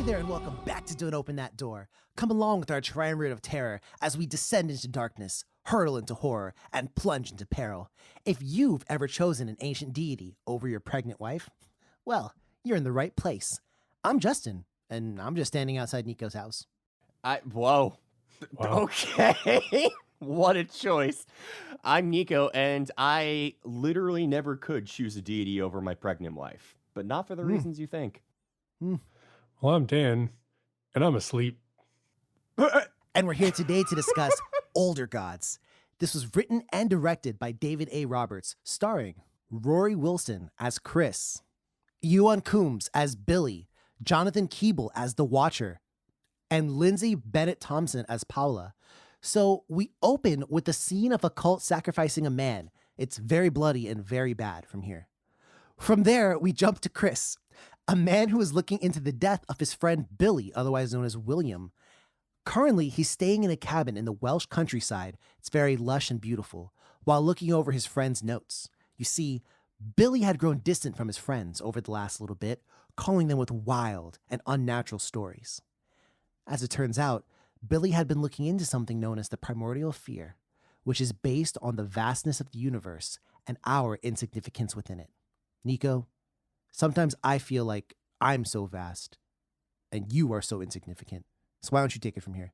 there and welcome back to Don't Open That Door. Come along with our triumvirate of terror as we descend into darkness, hurtle into horror, and plunge into peril. If you've ever chosen an ancient deity over your pregnant wife, well, you're in the right place. I'm Justin, and I'm just standing outside Nico's house. Whoa. Okay. What a choice. I'm Nico, and I literally never could choose a deity over my pregnant wife, but not for the reasons you think. Well, I'm Dan, and I'm asleep. And we're here today to discuss Older Gods. This was written and directed by David A. Roberts, starring Rory Wilson as Chris, Ewan Coombs as Billy, Jonathan Keeble as the Watcher, and Lindsay Bennett Thompson as Paula. So we open with the scene of a cult sacrificing a man. It's very bloody and very bad from here. From there, we jump to Chris, a man who is looking into the death of his friend Billy, otherwise known as William. Currently, he's staying in a cabin in the Welsh countryside. It's very lush and beautiful, while looking over his friend's notes. You see, Billy had grown distant from his friends over the last little bit, calling them with wild and unnatural stories. As it turns out, Billy had been looking into something known as the primordial fear, which is based on the vastness of the universe and our insignificance within it. Nico, sometimes I feel like I'm so vast and you are so insignificant. So why don't you take it from here?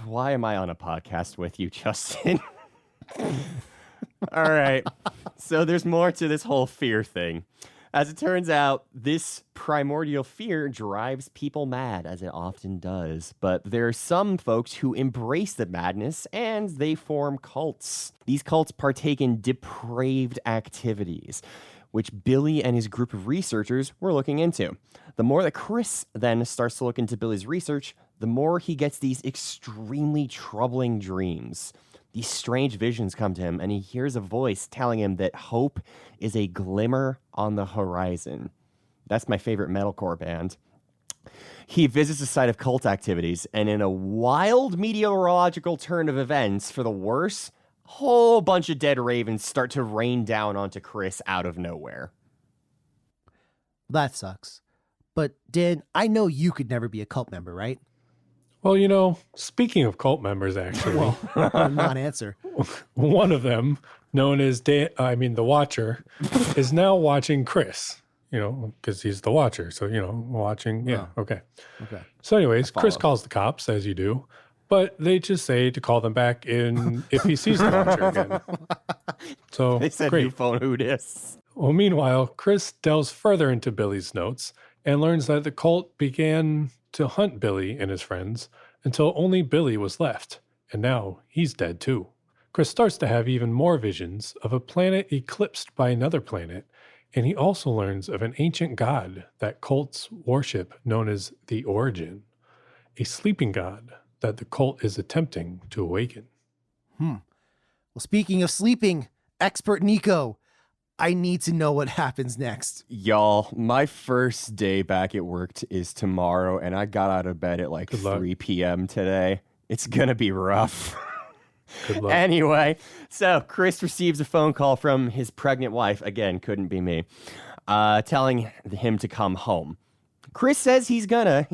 Why am I on a podcast with you, Justin? All right. So there's more to this whole fear thing. As it turns out, this primordial fear drives people mad, as it often does. But there are some folks who embrace the madness, and they form cults. These cults partake in depraved activities, which Billy and his group of researchers were looking into. The more that Chris then starts to look into Billy's research, the more he gets these extremely troubling dreams. These strange visions come to him, and he hears a voice telling him that hope is a glimmer on the horizon. That's my favorite metalcore band. He visits the site of cult activities, and in a wild meteorological turn of events for the worse, a whole bunch of dead ravens start to rain down onto Chris out of nowhere. That sucks. But Dan, I know you could never be a cult member, right? Well, speaking of cult members, actually, non-answer. One of them, known as the Watcher, is now watching Chris, because he's the Watcher. So, watching. Yeah. Okay. So anyways, Chris calls the cops, as you do, but they just say to call them back in if he sees the Watcher again. So they said, great. "You phone who dis." Well, meanwhile, Chris delves further into Billy's notes and learns that the cult began to hunt Billy and his friends until only Billy was left, and now he's dead too. Chris starts to have even more visions of a planet eclipsed by another planet, and he also learns of an ancient god that cults worship known as the Origin, a sleeping god that the cult is attempting to awaken. Well, speaking of sleeping, expert Nico, I need to know what happens next. Y'all, my first day back at work is tomorrow, and I got out of bed at like 3 p.m. today. It's going to be rough. Good luck. Anyway, so Chris receives a phone call from his pregnant wife, again, couldn't be me, telling him to come home. Chris says he's gonna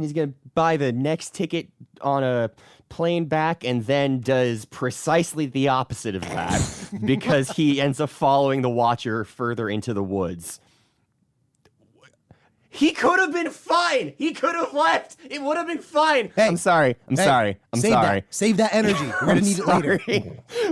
buy the next ticket on a plane back, and then does precisely the opposite of that because he ends up following the Watcher further into the woods. He could have been fine. He could have left. It would have been fine. Hey, I'm sorry. I'm sorry. Save that energy. We're going to need it later.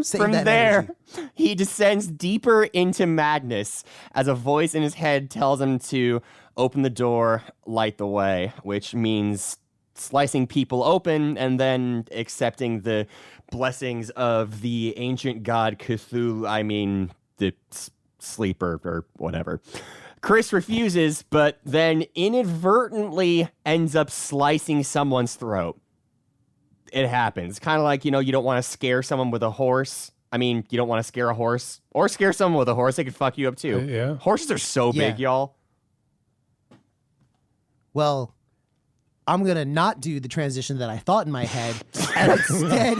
From there, he descends deeper into madness as a voice in his head tells him to open the door, light the way, which means slicing people open and then accepting the blessings of the ancient god Cthulhu, the sleeper or whatever. Chris refuses, but then inadvertently ends up slicing someone's throat. It happens. Kind of like, you don't want to scare someone with a horse. You don't want to scare a horse or scare someone with a horse. They could fuck you up too. Yeah. Horses are so big, y'all. Well, I'm going to not do the transition that I thought in my head. And instead,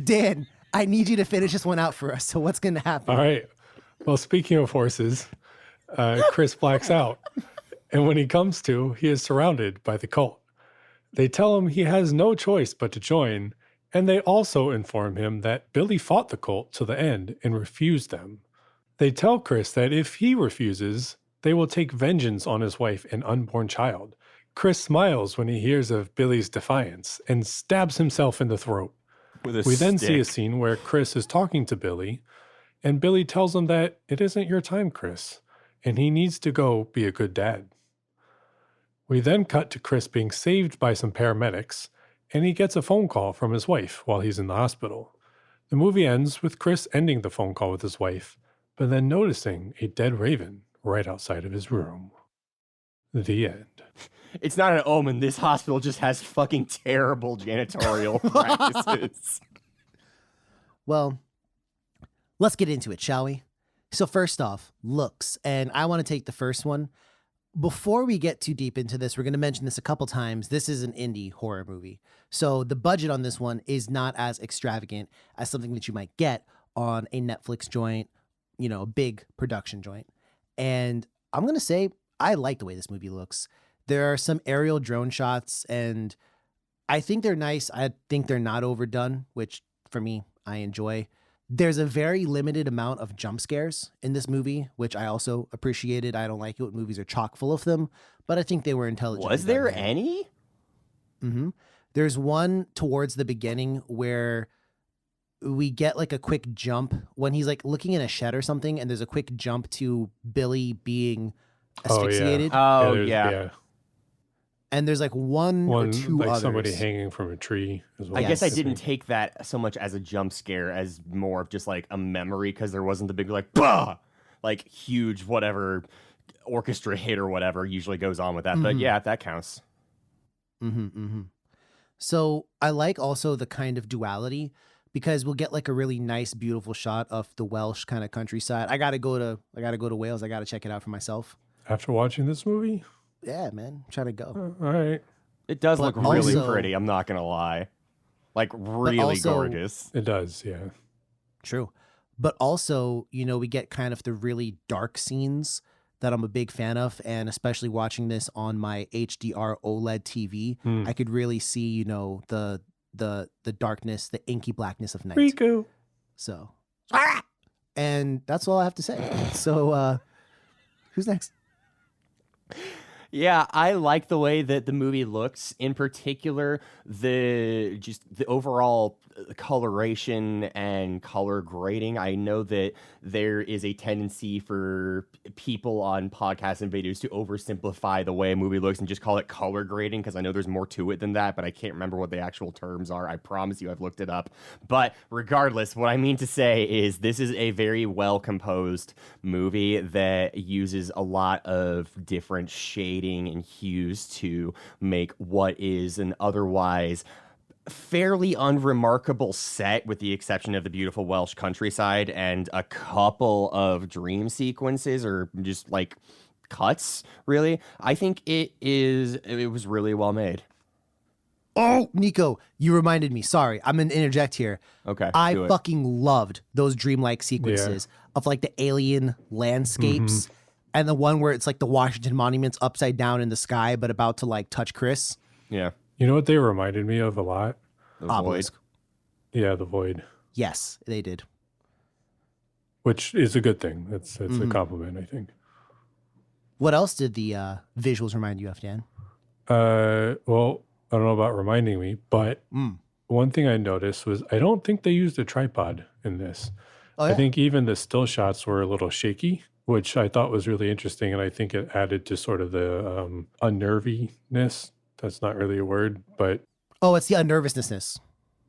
Dan, I need you to finish this one out for us. So what's going to happen? All right. Well, speaking of horses, Chris blacks out And when he comes to, he is surrounded by the cult. They tell him he has no choice but to join, and they also inform him that Billy fought the cult to the end and refused them. They tell Chris that if he refuses, they will take vengeance on his wife and unborn child. Chris smiles when he hears of Billy's defiance and stabs himself in the throat. We then see a scene where Chris is talking to Billy, and Billy tells him that it isn't your time, Chris, and he needs to go be a good dad. We then cut to Chris being saved by some paramedics, and he gets a phone call from his wife while he's in the hospital. The movie ends with Chris ending the phone call with his wife, but then noticing a dead raven right outside of his room. The end. It's not an omen. This hospital just has fucking terrible janitorial practices. Well, let's get into it, shall we? So first off, looks. And I want to take the first one. Before we get too deep into this, we're going to mention this a couple times. This is an indie horror movie. So the budget on this one is not as extravagant as something that you might get on a Netflix joint, you know, a big production joint. And I'm going to say I like the way this movie looks. There are some aerial drone shots, and I think they're nice. I think they're not overdone, which for me, I enjoy. There's a very limited amount of jump scares in this movie, which I also appreciated. I don't like it when movies are chock full of them, but I think they were intelligent. Was there any? Mm-hmm. There's one towards the beginning where we get like a quick jump when he's like looking in a shed or something, and there's a quick jump to Billy being asphyxiated. Oh, yeah. And there's like one or two like others. Somebody hanging from a tree as well. I guess I Yes. didn't take that so much as a jump scare as more of just like a memory, because there wasn't the big like bah, like huge whatever orchestra hit or whatever usually goes on with that. But yeah, that counts. So I like also the kind of duality, because we'll get like a really nice, beautiful shot of the Welsh kind of countryside. I gotta go to Wales. I gotta check it out for myself. After watching this movie? Yeah, man, I'm trying to go. All right. It does But look really also- pretty. I'm not gonna lie, like really also- gorgeous. It does, yeah. True. But also, you know, we get kind of the really dark scenes that I'm a big fan of, and especially watching this on my HDR OLED TV, I could really see, you know, the darkness, the inky blackness of night. Riku. So, and that's all I have to say. So, who's next? Yeah, I like the way that the movie looks. In particular, the overall coloration and color grading. I know that there is a tendency for people on podcasts and videos to oversimplify the way a movie looks and just call it color grading, because I know there's more to it than that, but I can't remember what the actual terms are. I promise you I've looked it up. But regardless, what I mean to say is this is a very well composed movie that uses a lot of different shading and hues to make what is an otherwise fairly unremarkable set, with the exception of the beautiful Welsh countryside and a couple of dream sequences or just like cuts, really. I think it was really well made. Oh, Nico, you reminded me. Sorry, I'm going to interject here. Okay, I do it. fucking loved those dreamlike sequences of like the alien landscapes and the one where it's like the Washington Monument's upside down in the sky, but about to like touch Chris. Yeah. You know what they reminded me of a lot? The void. Obelisk. Yeah, the void, Yes, they did. which is a good thing. That's a compliment, I think. What else did the visuals remind you of, Dan? Well, I don't know about reminding me, but one thing I noticed was I don't think they used a tripod in this. Oh, yeah. I think even the still shots were a little shaky, which I thought was really interesting, and I think it added to sort of the unnerviness. That's not really a word, but Oh, it's the unnervousness.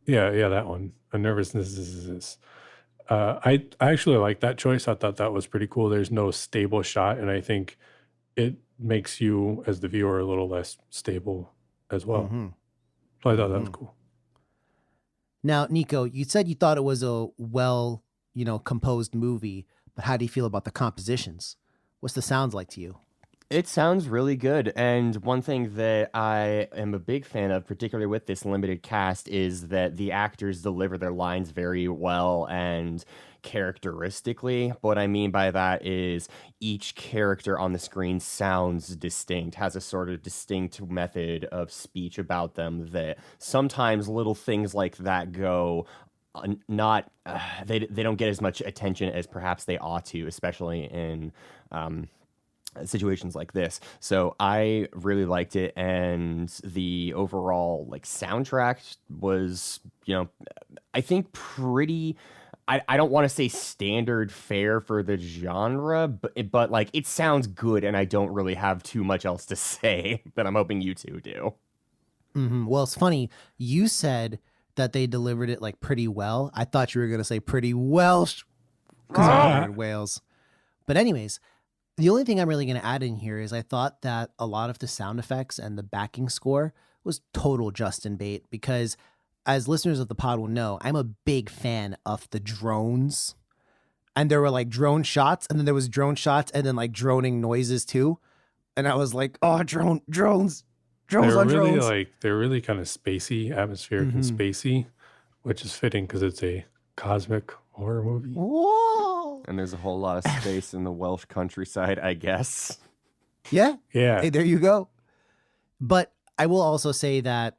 yeah, that one. Unnervousness is. I actually like that choice. I thought that was pretty cool. There's no stable shot, and I think it makes you, as the viewer, a little less stable as well. So I thought that was cool. Now, Nico, you said you thought it was a well, you know, composed movie, but how do you feel about the compositions? What's the sounds like to you? It sounds really good. And one thing that I am a big fan of, particularly with this limited cast, is that the actors deliver their lines very well and characteristically. What I mean by that is each character on the screen sounds distinct, has a sort of distinct method of speech about them that sometimes little things like that go not they don't get as much attention as perhaps they ought to, especially in situations like this. So I really liked it, and the overall like soundtrack was, I think pretty. I don't want to say standard fare for the genre, but like it sounds good, and I don't really have too much else to say. But I'm hoping you two do. Well, it's funny. You said that they delivered it like pretty well. I thought you were going to say pretty Welsh because I'm in Wales. But anyways, the only thing I'm really going to add in here is I thought that a lot of the sound effects and the backing score was total Justin bait because, as listeners of the pod will know, I'm a big fan of the drones. And there were like drone shots, and then there was drone shots, and then like droning noises too. And I was like, oh, drones on drones. They're really kind of spacey, atmospheric and spacey, which is fitting because it's a cosmic horror movie. Whoa. And there's a whole lot of space in the Welsh countryside, I guess. Yeah. Yeah. Hey, there you go. But I will also say that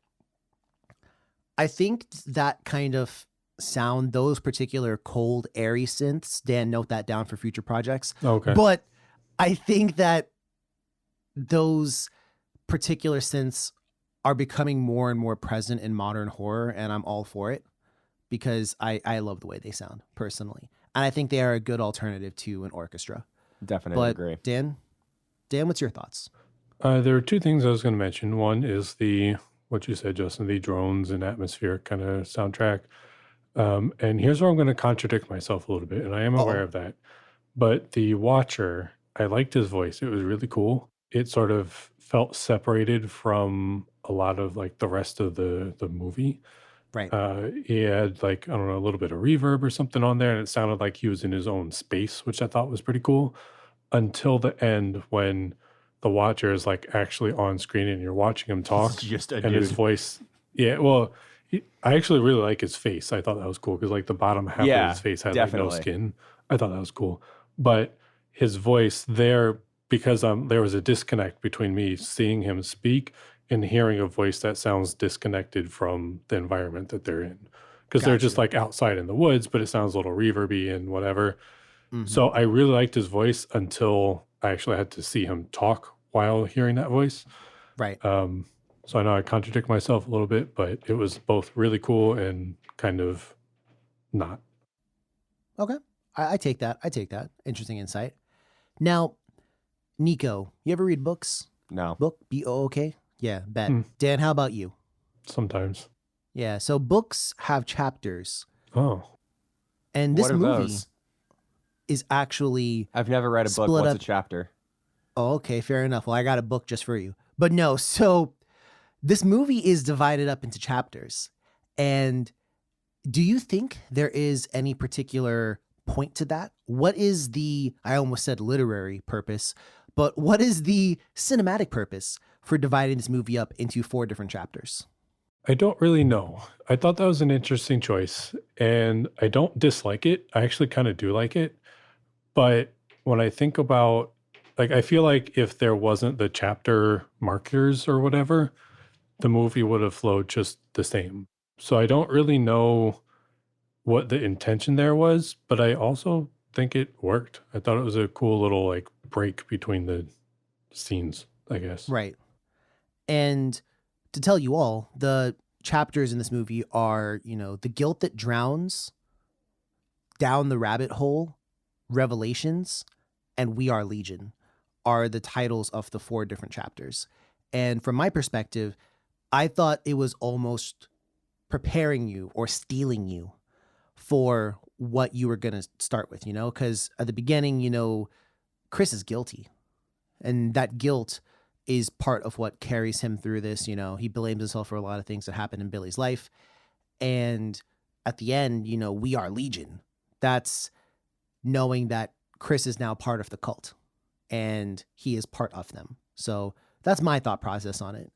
I think that kind of sound, those particular cold, airy synths, Dan, note that down for future projects. Okay. But I think that those particular synths are becoming more and more present in modern horror, and I'm all for it because I love the way they sound personally. And I think they are a good alternative to an orchestra. Definitely But agree. Dan, what's your thoughts? There are two things I was going to mention. One is what you said, Justin, the drones and atmospheric kind of soundtrack. And here's where I'm going to contradict myself a little bit, and I am aware of that. But the Watcher, I liked his voice. It was really cool. It sort of felt separated from a lot of like the rest of the movie. Right. He had like, I don't know, a little bit of reverb or something on there, and it sounded like he was in his own space, which I thought was pretty cool. Until the end when the Watcher is like actually on screen and you're watching him talk. It's just a and his dude. voice. Yeah, well, I actually really like his face. I thought that was cool because like the bottom half of his face had like no definitely. skin. I thought that was cool. But his voice there, because there was a disconnect between me seeing him speak and hearing a voice that sounds disconnected from the environment that they're in. Because they're just like outside in the woods, but it sounds a little reverby and whatever. So I really liked his voice until I actually had to see him talk while hearing that voice. Right. So I know I contradict myself a little bit, but it was both really cool and kind of not. Okay. I take that. Interesting insight. Now, Nico, you ever read books? No. Book? B-O-O-K? Yeah, bet. Dan, how about you? Sometimes. Yeah, so books have chapters. Oh. And this What are movie those? is actually... I've never read a book. split What's up- a chapter? Oh, okay, fair enough. Well, I got a book just for you. But no, so this movie is divided up into chapters. And do you think there is any particular point to that? What is I almost said literary purpose, but what is the cinematic purpose for dividing this movie up into 4 different chapters? I don't really know. I thought that was an interesting choice, and I don't dislike it. I actually kind of do like it. But when I think about, like, I feel like if there wasn't the chapter markers or whatever, the movie would have flowed just the same. So I don't really know what the intention there was, but I also think it worked. I thought it was a cool little like break between the scenes, I guess. Right. And to tell you all, the chapters in this movie are, The Guilt That Drowns, Down the Rabbit Hole, Revelations, and We Are Legion are the titles of the 4 different chapters. And from my perspective, I thought it was almost preparing you or stealing you for what you were going to start with, because at the beginning, Chris is guilty, and that guilt is part of what carries him through this. He blames himself for a lot of things that happened in Billy's life. And at the end, We Are Legion. That's knowing that Chris is now part of the cult. and he is part of them. So that's my thought process on it.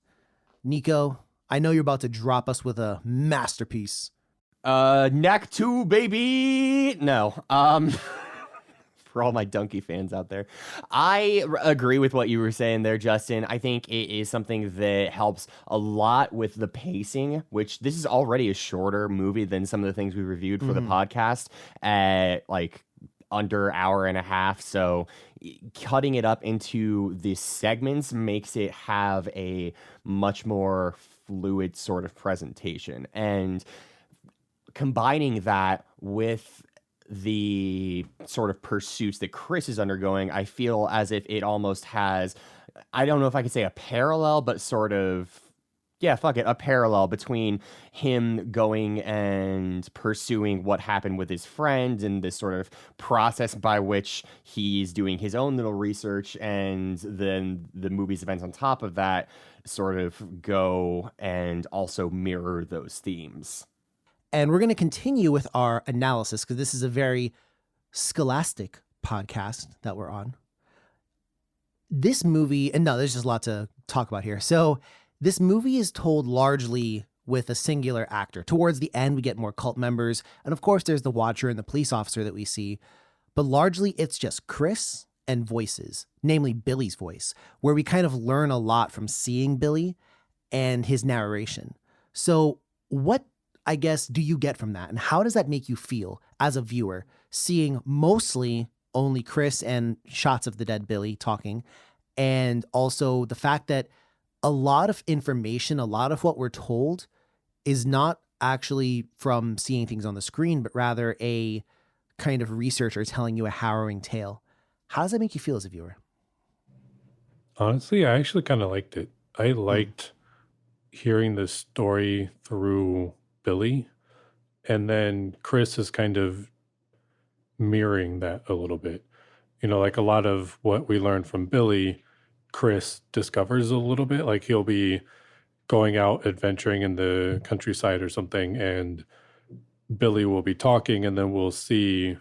Nico, I know you're about to drop us with a masterpiece. Knack 2, baby. No. For all my Donkey fans out there, I agree with what you were saying there, Justin. I think it is something that helps a lot with the pacing, which this is already a shorter movie than some of the things we reviewed for the podcast at like under hour and a half. So cutting it up into these segments makes it have a much more fluid sort of presentation. And combining that with the sort of pursuits that Chris is undergoing, I feel as if it almost has, I don't know if I could say a parallel, but sort of, yeah, fuck it, a parallel between him going and pursuing what happened with his friend and this sort of process by which he's doing his own little research, and then the movie's events on top of that sort of go and also mirror those themes. And we're going to continue with our analysis because this is a very scholastic podcast that we're on. This movie, and no, there's just a lot to talk about here. So this movie is told largely with a singular actor. Towards the end, we get more cult members. And of course, there's the Watcher and the police officer that we see. But largely, it's just Chris and voices, namely Billy's voice, where we kind of learn a lot from seeing Billy and his narration. So what, I guess, do you get from that? And how does that make you feel as a viewer, seeing mostly only Chris and shots of the dead Billy talking, and also the fact that a lot of information, a lot of what we're told is not actually from seeing things on the screen, but rather a kind of researcher telling you a harrowing tale. How does that make you feel as a viewer? Honestly, I actually kind of liked it. I liked hearing the story through Billy, and then Chris is kind of mirroring that a little bit. You know, like a lot of what we learned from Billy, Chris discovers a little bit. Like he'll be going out adventuring in the countryside or something, and Billy will be talking, and then we'll see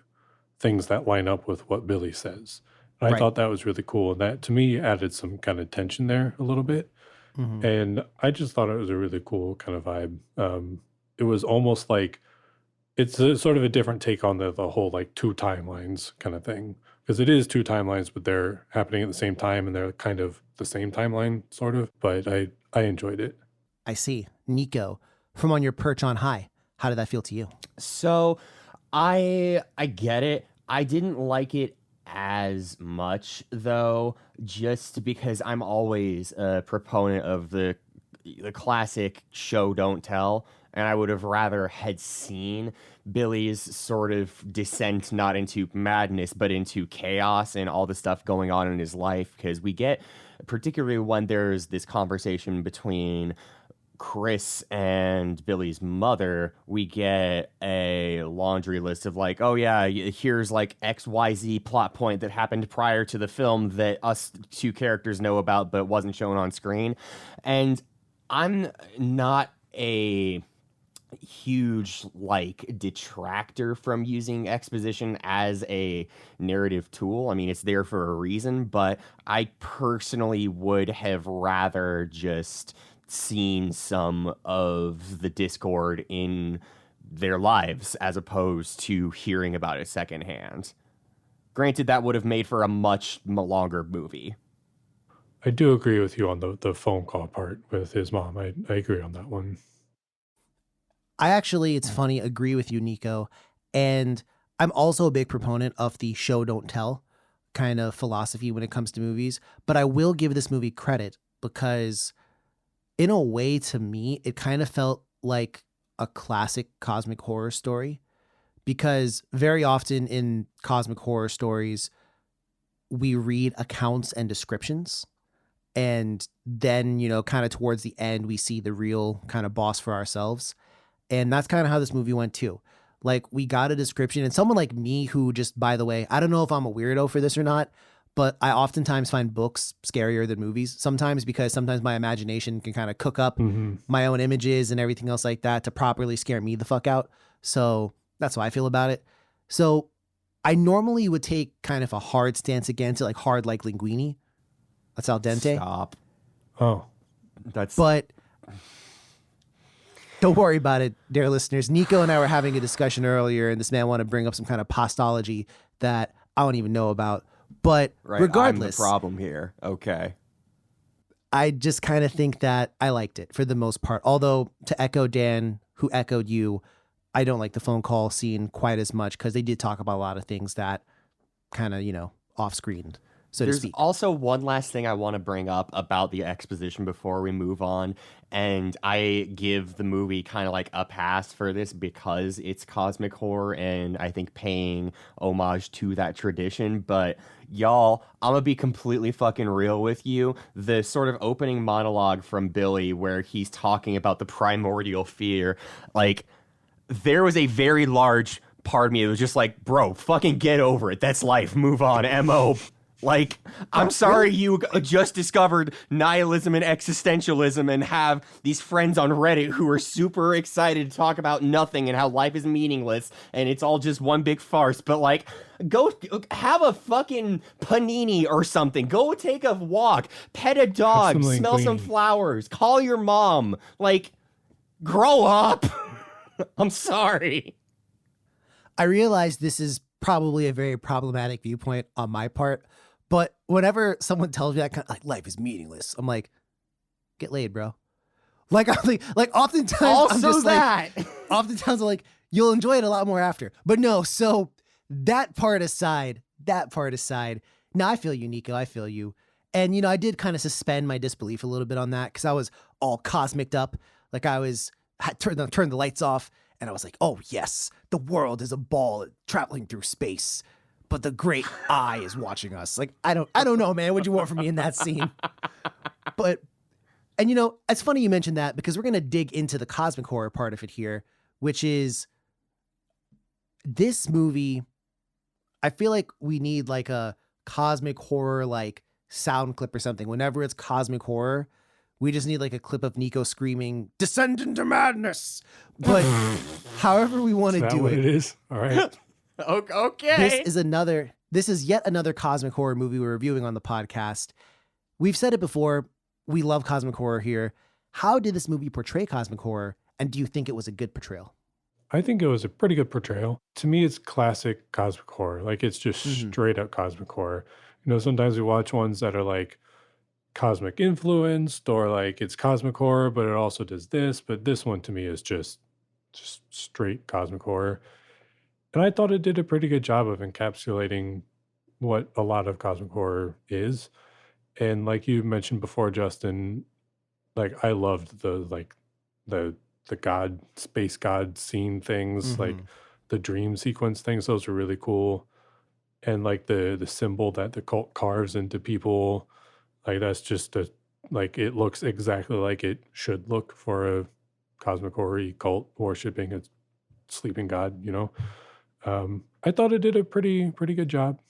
things that line up with what Billy says. And I thought that was really cool. And that to me added some kind of tension there a little bit. And I just thought it was a really cool kind of vibe. It was almost like it's sort of a different take on the whole like two timelines kind of thing, because it is two timelines, but they're happening at the same time and they're kind of the same timeline sort of. But I enjoyed it. I see. Nico, from on your perch on high, how did that feel to you? So I get it. I didn't like it as much though, just because I'm always a proponent of the classic show don't tell, and I would have rather had seen Billy's sort of descent not into madness but into chaos and all the stuff going on in his life, because we get, particularly when there's this conversation between Chris and Billy's mother, we get a laundry list of like, oh yeah, here's like XYZ plot point that happened prior to the film that us two characters know about but wasn't shown on screen. And I'm not a huge like detractor from using exposition as a narrative tool. I mean, it's there for a reason, but I personally would have rather just seen some of the discord in their lives as opposed to hearing about it secondhand. Granted, that would have made for a much longer movie. I do agree with you on the phone call part with his mom. I agree on that one. I actually, it's funny, agree with you, Nico. And I'm also a big proponent of the show don't tell kind of philosophy when it comes to movies. But I will give this movie credit because in a way, to me, it kind of felt like a classic cosmic horror story, because very often in cosmic horror stories, we read accounts and descriptions. And then, you know, kind of towards the end, we see the real kind of boss for ourselves. And that's kind of how this movie went too. Like, we got a description, and someone like me who just, by the way, I don't know if I'm a weirdo for this or not, but I oftentimes find books scarier than movies sometimes, because sometimes my imagination can kind of cook up my own images and everything else like that to properly scare me the fuck out. So that's how I feel about it. So I normally would take kind of a hard stance against it, like hard like linguine. That's al dente. Stop. Oh, That's But don't worry about it, dear listeners. Nico and I were having a discussion earlier, and this man wanted to bring up some kind of pastology that I don't even know about. But right. regardless, I'm the problem here. Okay. I just kind of think that I liked it for the most part. Although, to echo Dan, who echoed you, I don't like the phone call scene quite as much because they did talk about a lot of things that kind of, off-screened, so to There's speak. also one last thing I want to bring up about the exposition before we move on. And I give the movie kind of like a pass for this because it's cosmic horror and I think paying homage to that tradition. But y'all, I'm going to be completely fucking real with you. The sort of opening monologue from Billy where he's talking about the primordial fear, like there was a very large part of me that was just like, bro, fucking get over it. That's life. Move on. M.O. Like, I'm sorry you just discovered nihilism and existentialism and have these friends on Reddit who are super excited to talk about nothing and how life is meaningless and it's all just one big farce. But, like, go have a fucking panini or something. Go take a walk. Pet a dog. Smell some flowers. Call your mom. Like, grow up. I'm sorry. I realize this is probably a very problematic viewpoint on my part. But whenever someone tells me that kind of, like, life is meaningless, I'm like, get laid, bro. Like, oftentimes Also I'm just that. like, oftentimes I'm like, you'll enjoy it a lot more after. But no, so that part aside, now I feel you, Nico, I feel you. And, I did kind of suspend my disbelief a little bit on that because I was all cosmicked up. Like had turned the lights off and I was like, oh yes, the world is a ball traveling through space. But the great eye is watching us. Like, I don't know, man. What'd you want from me in that scene? But, and it's funny you mentioned that because we're going to dig into the cosmic horror part of it here, which is this movie. I feel like we need like a cosmic horror, like sound clip or something. Whenever it's cosmic horror, we just need like a clip of Nico screaming, "Descend into madness." But however we want to do it is. All right. Okay. This is yet another cosmic horror movie we're reviewing on the podcast. We've said it before. We love cosmic horror here. How did this movie portray cosmic horror? And do you think it was a good portrayal? I think it was a pretty good portrayal. To me, it's classic cosmic horror. Like, it's just straight up cosmic horror. Sometimes we watch ones that are like cosmic influenced or like it's cosmic horror, but it also does this. But this one to me is just straight cosmic horror. And I thought it did a pretty good job of encapsulating what a lot of cosmic horror is. And like you mentioned before, Justin, like I loved the space god scene things, like the dream sequence things. Those were really cool. And like the symbol that the cult carves into people, like that's just it looks exactly like it should look for a cosmic horror cult worshipping a sleeping god, I thought it did a pretty good job.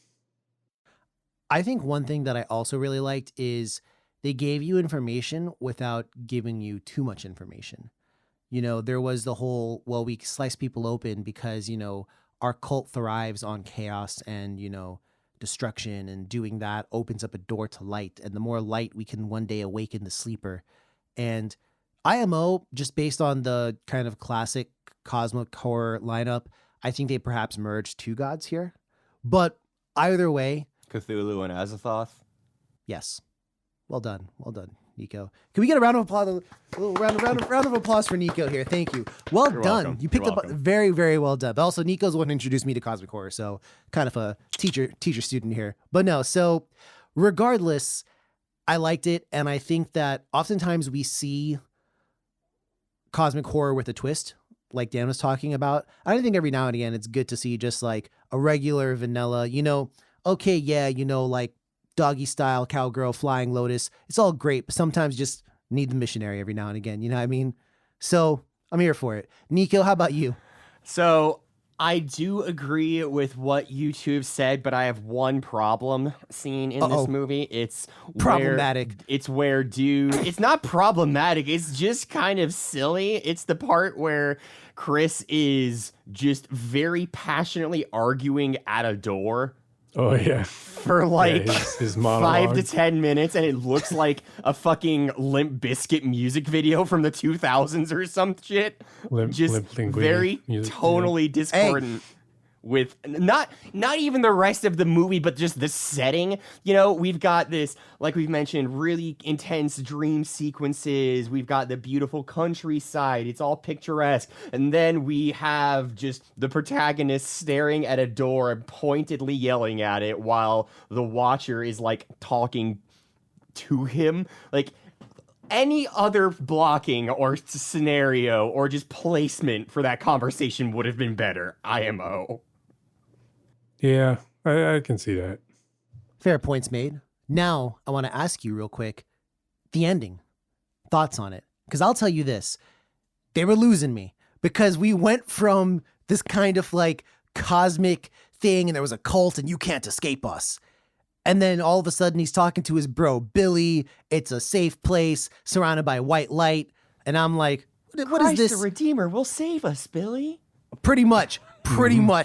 I think one thing that I also really liked is they gave you information without giving you too much information. There was the whole, well, we slice people open because, our cult thrives on chaos and, destruction, and doing that opens up a door to light. And the more light we can one day awaken the sleeper. And IMO, just based on the kind of classic cosmic horror lineup, I think they perhaps merged two gods here. But either way, Cthulhu and Azathoth. yes. Well done, Nico. Can we get a round of applause? A little round of applause for Nico here. Thank you. Well You're done. welcome. You picked You're up welcome. very, very well done. But also, Nico's the one who introduced me to cosmic horror, so kind of a teacher student here. But no, so regardless, I liked it, and I think that oftentimes we see cosmic horror with a twist, like Dan was talking about. I think every now and again it's good to see just like a regular vanilla, okay, yeah, like doggy style, cowgirl, flying lotus. It's all great, but sometimes you just need the missionary every now and again. You know what I mean? So I'm here for it. Nico, how about you? So I do agree with what you two have said, but I have one problem scene in this movie. It's Problematic. Where dude, it's not problematic. It's just kind of silly. It's the part where Chris is just very passionately arguing at a door. Oh yeah, for like his 5 to 10 minutes, and it looks like a fucking Limp Bizkit music video from the 2000s or some shit. Limp Very tonally discordant with not even the rest of the movie, but just the setting. You know, we've got this, like we've mentioned, really intense dream sequences. We've got the beautiful countryside. It's all picturesque. And then we have just the protagonist staring at a door and pointedly yelling at it while the watcher is like talking to him. Like, any other blocking or scenario or just placement for that conversation would have been better. IMO. Yeah, I can see that. Fair points made. Now, I want to ask you real quick, the ending, thoughts on it? Because I'll tell you this, they were losing me because we went from this kind of like cosmic thing and there was a cult and you can't escape us. And then all of a sudden he's talking to his bro, Billy. It's a safe place surrounded by white light. And I'm like, what is this? The Redeemer will save us, Billy. Pretty much.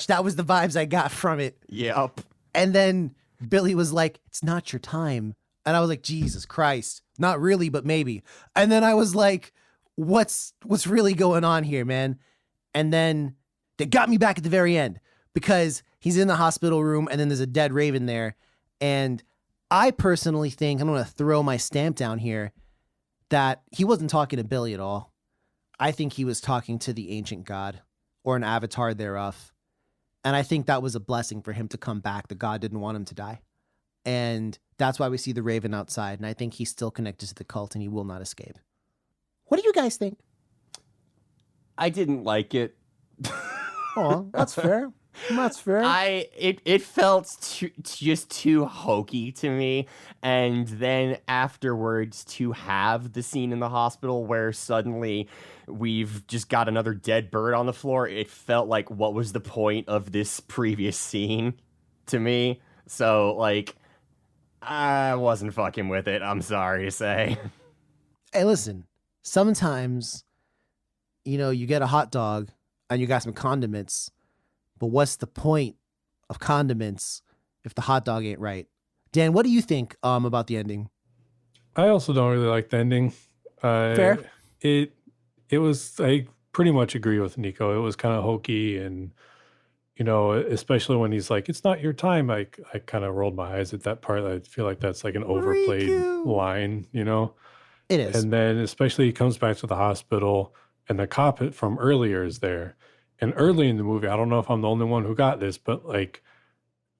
That was the vibes I got from it. Yep. And then Billy was like, it's not your time. And I was like, Jesus Christ. Not really, but maybe. And then I was like, what's really going on here, man? And then they got me back at the very end because he's in the hospital room and then there's a dead raven there. And I personally think, I'm going to throw my stamp down here, that he wasn't talking to Billy at all. I think he was talking to the ancient god or an avatar thereof. And I think that was a blessing for him to come back. The god didn't want him to die. And that's why we see the raven outside. And I think he's still connected to the cult and he will not escape. What do you guys think? I didn't like it. Oh, that's fair. That's fair. It felt just too hokey to me, and then afterwards to have the scene in the hospital where suddenly we've just got another dead bird on the floor, it felt like, what was the point of this previous scene to me? So like, I wasn't fucking with it, I'm sorry to say. Hey, listen, sometimes, you know, you get a hot dog and you got some condiments. But what's the point of condiments if the hot dog ain't right? Dan, what do you think about the ending? I also don't really like the ending. Fair. It was, I pretty much agree with Nico. It was kind of hokey, and you know, especially when he's like, "It's not your time." I kind of rolled my eyes at that part. I feel like that's like an overplayed line, you know. It is. And then especially he comes back to the hospital, and the cop from earlier is there. And early in the movie, I don't know if I'm the only one who got this, but like,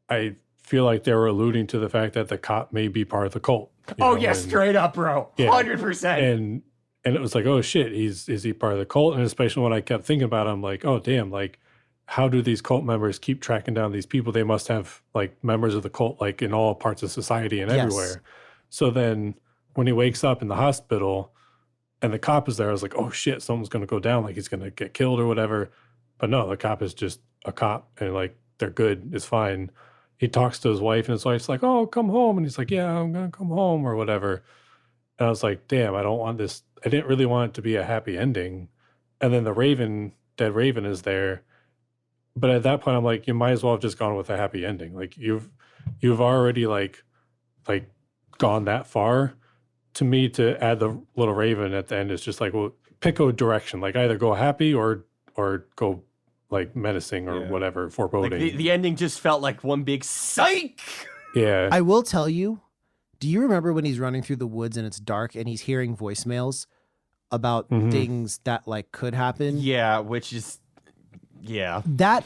I feel like they were alluding to the fact that the cop may be part of the cult. Oh, yeah, straight up, bro. Yeah. 100%. And it was like, oh shit, is he part of the cult? And especially when I kept thinking about it, I'm like, oh damn, like, how do these cult members keep tracking down these people? They must have like members of the cult like in all parts of society and everywhere. So then when he wakes up in the hospital and the cop is there, I was like, oh shit, someone's gonna go down, like he's gonna get killed or whatever. But no, the cop is just a cop, and like they're good, it's fine. He talks to his wife, and his wife's like, "Oh, come home," and he's like, "Yeah, I'm gonna come home," or whatever. And I was like, "Damn, I don't want this. I didn't really want it to be a happy ending." And then the dead raven, is there. But at that point, I'm like, you might as well have just gone with a happy ending. Like you've already like gone that far. To me, to add the little raven at the end is just like, well, pick a direction. Like either go happy or go like menacing or whatever, foreboding. Like the ending just felt like one big psych. Yeah. I will tell you, do you remember when he's running through the woods and it's dark and he's hearing voicemails about things that like could happen? Yeah, which is, yeah. That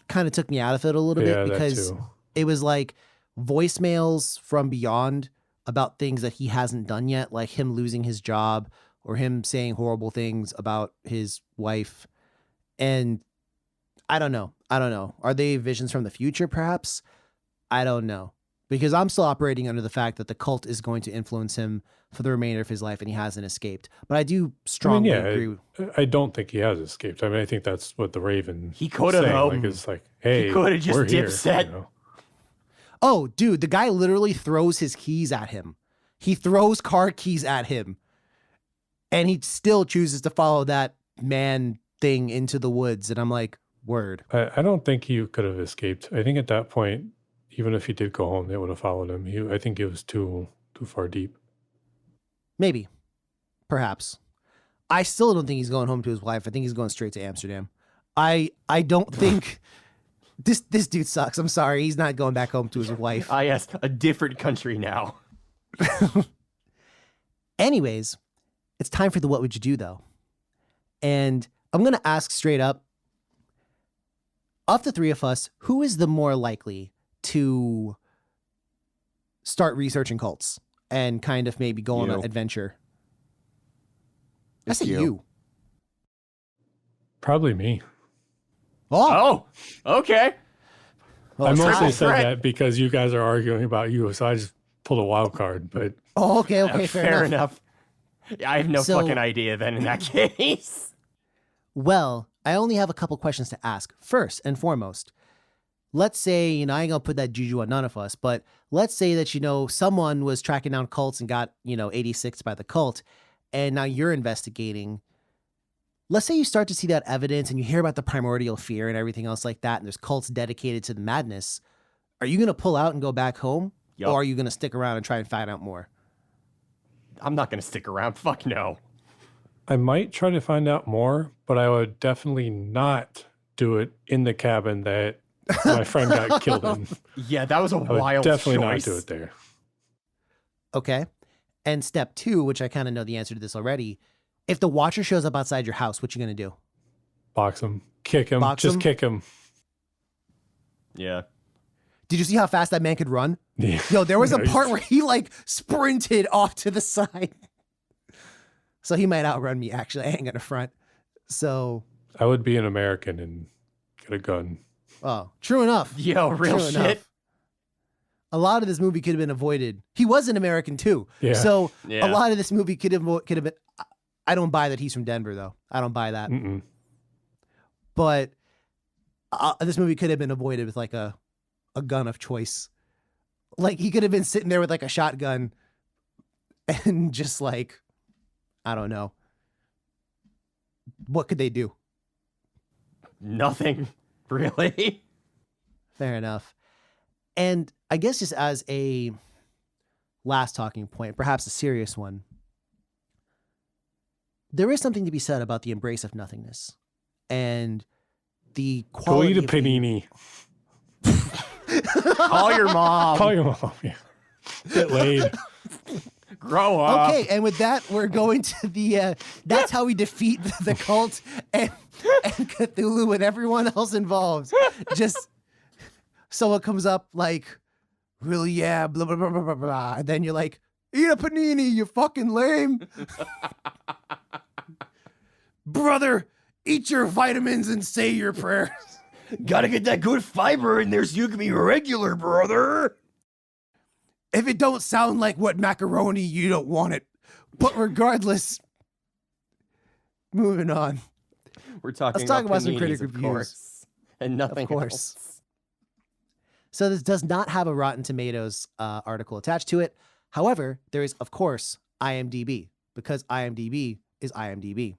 kind of took me out of it a little bit because it was like voicemails from beyond about things that he hasn't done yet, like him losing his job or him saying horrible things about his wife. And I don't know. Are they visions from the future, perhaps? I don't know. because I'm still operating under the fact that the cult is going to influence him for the remainder of his life and he hasn't escaped. But I do strongly agree. I don't think he has escaped. I mean, I think that's what the Raven He could have, though. Like, it's like, hey, he could have just we're here, dipset. you know? Oh, dude, the guy literally throws his keys at him. He throws car keys at him. And he still chooses to follow that man thing into the woods. And I'm like, word. I don't think he could have escaped. I think at that point, even if he did go home, they would have followed him. I think it was too far deep. Maybe. Perhaps. I still don't think he's going home to his wife. I think he's going straight to Amsterdam. I don't think this dude sucks. I'm sorry. He's not going back home to his wife. Ah, yes, a different country now. Anyways, it's time for the what would you do though. And I'm going to ask straight up, of the three of us, who is the more likely to start researching cults and kind of maybe go on an adventure? I say you. Probably me. Oh, okay. Well, I it's mostly not- said that because you guys are arguing about you, so I just pulled a wild card. But Oh, okay, fair enough. I have no So- fucking idea then in that case. Well, I only have a couple questions to ask. First and foremost, let's say, I ain't gonna put that juju on none of us, but let's say that, someone was tracking down cults and got, 86 by the cult, and now you're investigating. Let's say you start to see that evidence and you hear about the primordial fear and everything else like that, and there's cults dedicated to the madness. Are you gonna pull out and go back home? Yup. Or are you gonna stick around and try and find out more? I'm not going to stick around. Fuck no. I might try to find out more, but I would definitely not do it in the cabin that my friend got killed in. Yeah, that was a I would wild definitely choice. not do it there. Okay. And step 2, which I kind of know the answer to this already. If the Watcher shows up outside your house, what you gonna do? Box him, kick him, Box just him? kick him. Yeah. Did you see how fast that man could run? Yeah. Yo, there was a No, part where he sprinted off to the side. So he might outrun me, actually. I ain't gonna front. So, I would be an American and get a gun. oh, true enough. Yo, real True shit. enough. A lot of this movie could have been avoided. He was an American too. Yeah. So Yeah. a lot of this movie could have been. I don't buy that he's from Denver though. I don't buy that. Mm-mm. But this movie could have been avoided with a gun of choice. Like he could have been sitting there with a shotgun and just I don't know. What could they do? Nothing, really. Fair enough. And I guess just as a last talking point, perhaps a serious one, there is something to be said about the embrace of nothingness and the Go quality eat a of the- panini. Call your mom. Call your mom. Yeah. Get laid. Grow up. Okay, and with that, we're going to the. That's how we defeat the cult and Cthulhu and everyone else involved. Just someone comes up really, yeah, blah blah blah blah blah blah, and then you're like, eat a panini, you fucking lame, brother. Eat your vitamins and say your prayers. Gotta get that good fiber in there so you can be regular, brother. If it don't sound like what macaroni, you don't want it. But regardless, moving on. We're talking Let's talk about some paninis, critic of reviews. course, and nothing Of course. else. So this does not have a Rotten Tomatoes article attached to it. However, there is, of course, IMDb, because IMDb is IMDb.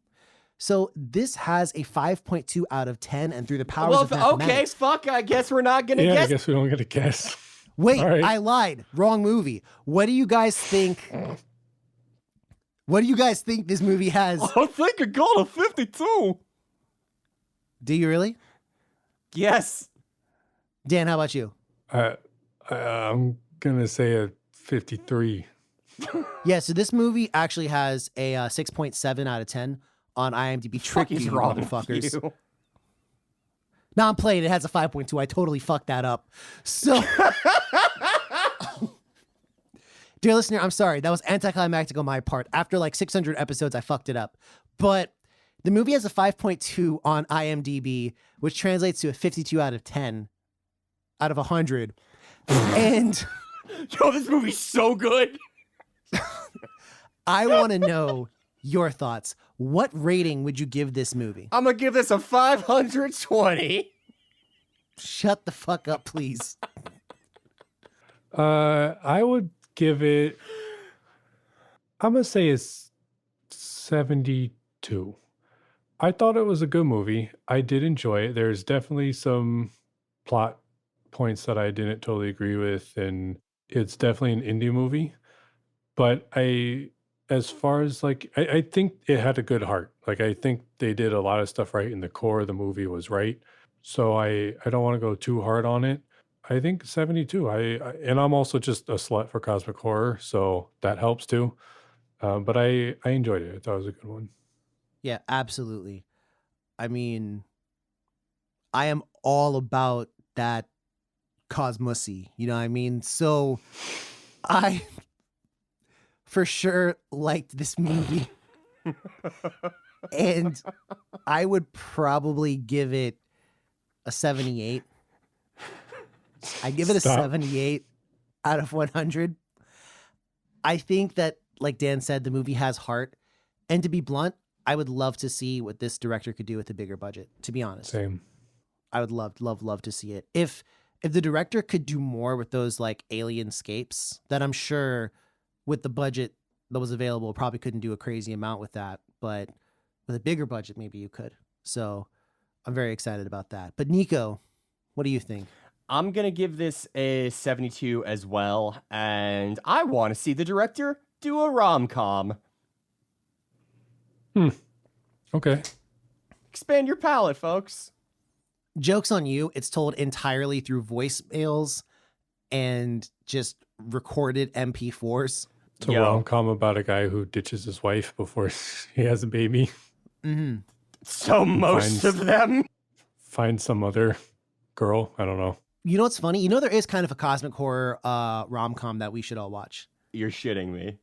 So this has a 5.2 out of 10, and through the powers of Okay, mathematics. fuck. I guess we're not gonna Yeah, I guess. guess we don't get a guess. Wait, All right. I lied. Wrong movie. What do you guys think? What do you guys think this movie has? I think it got a 52. Do you really? Yes. Dan, how about you? I'm gonna say a 53. Yeah, so this movie actually has a 6.7 out of 10 on IMDb. Trick Fuck is you, wrong with motherfuckers. you? No, I'm playing. It has a 5.2. I totally fucked that up. So, dear listener, I'm sorry. That was anticlimactic on my part. After 600 episodes, I fucked it up. But the movie has a 5.2 on IMDb, which translates to a 52 out of 10 out of 100. And Yo, this movie's so good. I want to know your thoughts. What rating would you give this movie? I'm gonna give this a 520. Shut the fuck up, please. I would give it, I'm going to say it's 72. I thought it was a good movie. I did enjoy it. There's definitely some plot points that I didn't totally agree with, and it's definitely an indie movie. But as far as like, I think it had a good heart. Like, I think they did a lot of stuff right, and the core of the movie was right. So I don't want to go too hard on it. I think 72. And I'm also just a slut for cosmic horror, so that helps too. But I enjoyed it. I thought it was a good one. Yeah, absolutely. I mean, I am all about that cosmosy. You know what I mean? So I for sure liked this movie. And I would probably give it a 78. I give it a Stop. 78 out of 100. I think that, like Dan said, the movie has heart. And to be blunt, I would love to see what this director could do with a bigger budget, to be honest. Same. I would love to see it. If the director could do more with those like alien scapes, that I'm sure with the budget that was available, probably couldn't do a crazy amount with that. But with a bigger budget, maybe you could. So I'm very excited about that. But Nico, what do you think? I'm going to give this a 72 as well, and I want to see the director do a rom-com. Okay. Expand your palette, folks. Joke's on you. It's told entirely through voicemails and just recorded MP4s. It's a Yo. rom-com about a guy who ditches his wife before he has a baby. Mm-hmm. So most of them. Find some other girl. I don't know. You know what's funny? You know there is kind of a cosmic horror rom-com that we should all watch. You're shitting me.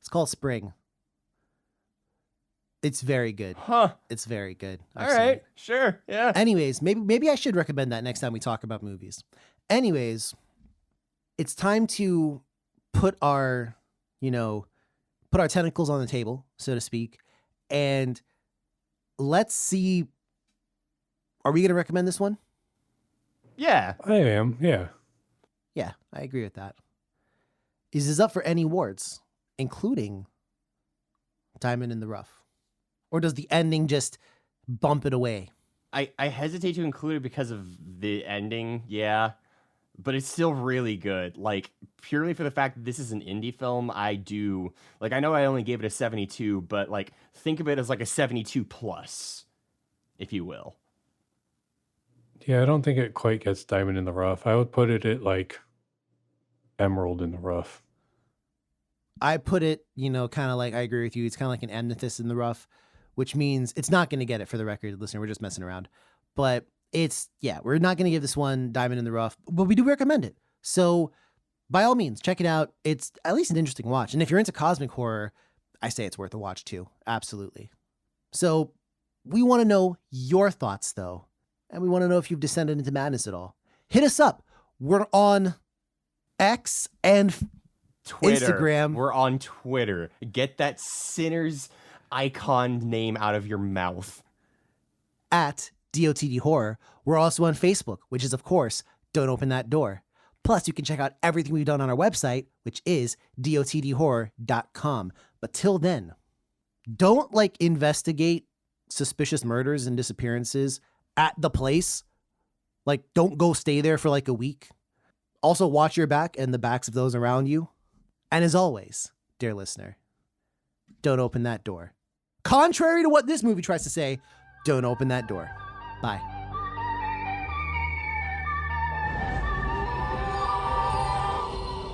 It's called Spring. It's very good. Huh. It's very good. All right. Sure. Yeah. Anyways, maybe I should recommend that next time we talk about movies. Anyways, it's time to put our tentacles on the table, so to speak, and let's see. Are we going to recommend this one? Yeah. I am. Yeah. Yeah, I agree with that. Is this up for any awards, including Diamond in the Rough? Or does the ending just bump it away? I hesitate to include it because of the ending, yeah. But it's still really good. Like, purely for the fact that this is an indie film, I know I only gave it a 72, but like, think of it as like a 72 plus, if you will. Yeah, I don't think it quite gets Diamond in the Rough. I would put it at like Emerald in the Rough. I put it, kind of like, I agree with you. It's kind of like an amethyst in the rough, which means it's not going to get it, for the record, listener. We're just messing around. But we're not going to give this one Diamond in the Rough, but we do recommend it. So by all means, check it out. It's at least an interesting watch. And if you're into cosmic horror, I say it's worth a watch too. Absolutely. So we want to know your thoughts though. And we want to know if you've descended into madness at all. Hit us up. We're on X and Twitter. Instagram. We're on Twitter. Get that sinner's icon name out of your mouth. At DOTD Horror. We're also on Facebook, which is, of course, Don't Open That Door. Plus, you can check out everything we've done on our website, which is dotdhorror.com. But till then, don't investigate suspicious murders and disappearances at the place. Don't go stay there for a week. Also, watch your back and the backs of those around you. And as always, dear listener, don't open that door. Contrary to what this movie tries to say, don't open that door. Bye.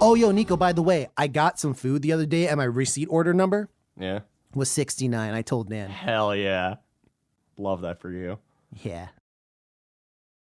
Oh, yo, Nico, by the way, I got some food the other day and my receipt order number Yeah. was 69. I told Nan. Hell yeah. Love that for you. Yeah.